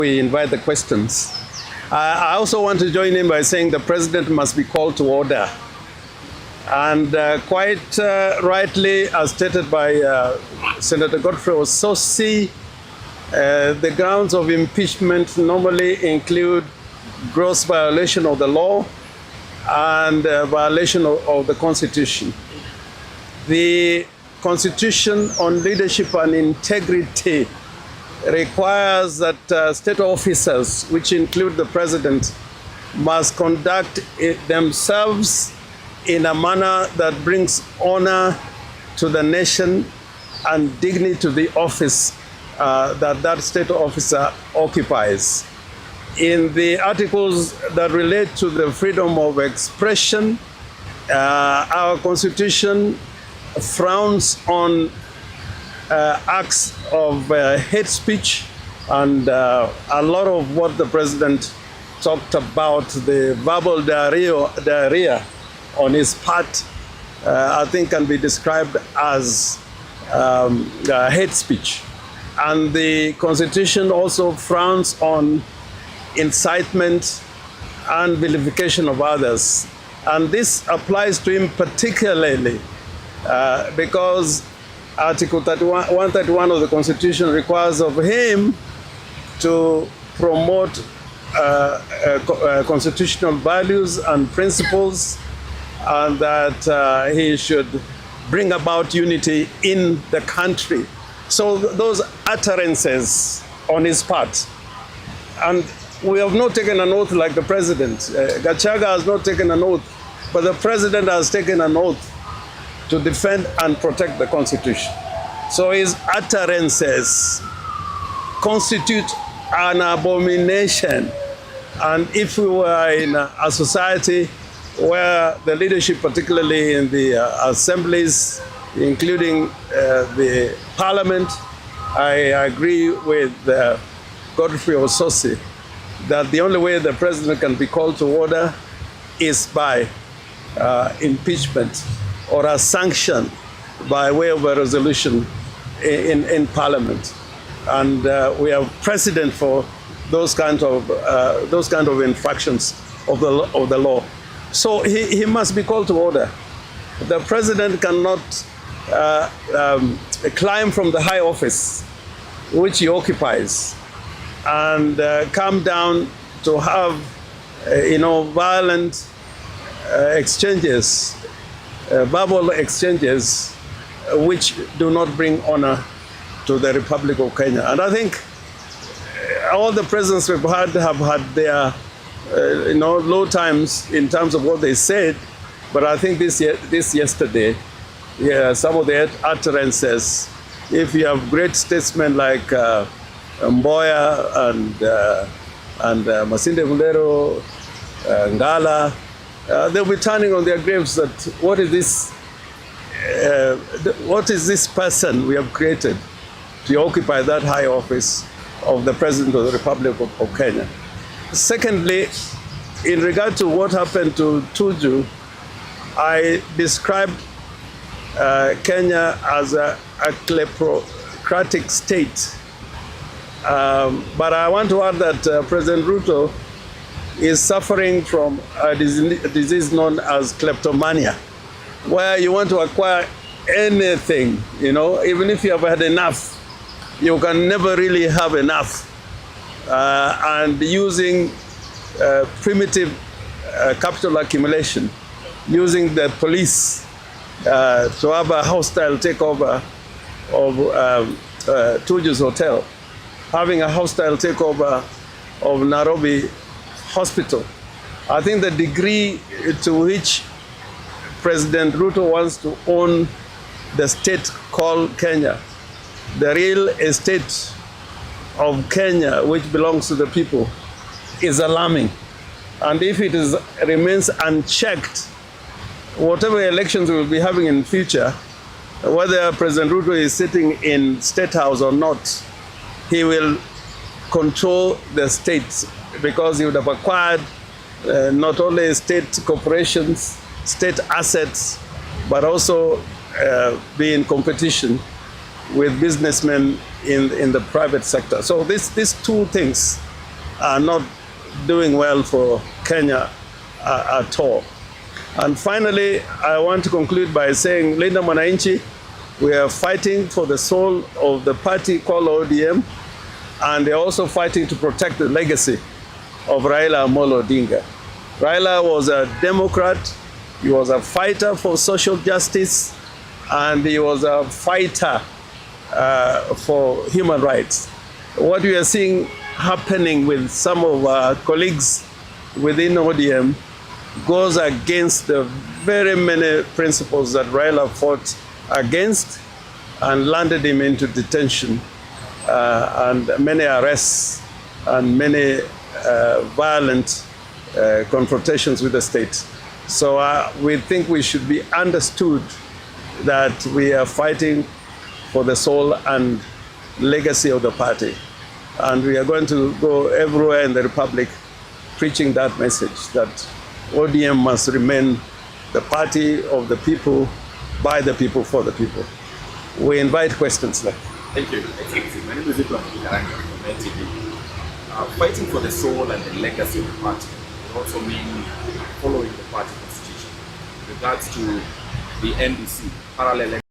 We invite the questions. I also want to join in by saying the president must be called to order. And quite rightly, as stated by Senator Godfrey Osotsi, the grounds of impeachment normally include gross violation of the law and violation of the Constitution. The Constitution on Leadership and Integrity requires that state officers, which include the president, must conduct themselves in a manner that brings honor to the nation and dignity to the office that state officer occupies. In the articles that relate to the freedom of expression, our Constitution frowns on acts of hate speech, and a lot of what the president talked about, the verbal diarrhea on his part, I think can be described as hate speech. And the Constitution also frowns on incitement and vilification of others. And this applies to him particularly because Article 131 of the Constitution requires of him to promote constitutional values and principles, and that he should bring about unity in the country. So those utterances on his part, and we have not taken an oath like the president. Gachaga has not taken an oath, but the president has taken an oath to defend and protect the Constitution. So his utterances constitute an abomination. And if we were in a society where the leadership, particularly in the assemblies, including the parliament, I agree with Godfrey Osotsi that the only way the president can be called to order is by impeachment or a sanction by way of a resolution in Parliament. And we have precedent for those kind of infractions of the law. So he must be called to order. The president cannot climb from the high office which he occupies and come down to have violent exchanges, verbal exchanges, which do not bring honor to the Republic of Kenya. And I think all the presidents we've had have had their low times in terms of what they said, but I think this yesterday, some of the utterances, if you have great statesmen like Mboya and Masinde Mulero, Ngala, they'll be turning on their graves that what is this person we have created to occupy that high office of the President of the Republic of Kenya. Secondly, in regard to what happened to Tuju, I described Kenya as a kleptocratic state. But I want to add that President Ruto is suffering from a disease known as kleptomania, where you want to acquire anything, even if you have had enough, you can never really have enough. And using primitive capital accumulation, using the police to have a hostile takeover of Tuju's hotel, having a hostile takeover of Nairobi Hospital. I think the degree to which President Ruto wants to own the state called Kenya, the real estate of Kenya, which belongs to the people, is alarming. And if it remains unchecked, whatever elections we will be having in future, whether President Ruto is sitting in State House or not, he will control the state, because he would have acquired not only state corporations, state assets, but also be in competition with businessmen in the private sector. So these two things are not doing well for Kenya at all. And finally, I want to conclude by saying, Linda Mwananchi, we are fighting for the soul of the party called ODM, and they're also fighting to protect the legacy of Raila Amolo Odinga. Raila was a Democrat, he was a fighter for social justice, and he was a fighter for human rights. What we are seeing happening with some of our colleagues within ODM goes against the very many principles that Raila fought against and landed him into detention and many arrests and many violent confrontations with the state. So we think we should be understood that we are fighting for the soul and legacy of the party. And we are going to go everywhere in the Republic preaching that message, that ODM must remain the party of the people, by the people, for the people. We invite questions now. Thank you. My name is fighting for the soul and the legacy of the party would also mean following the party constitution. With regards to the NDC, parallel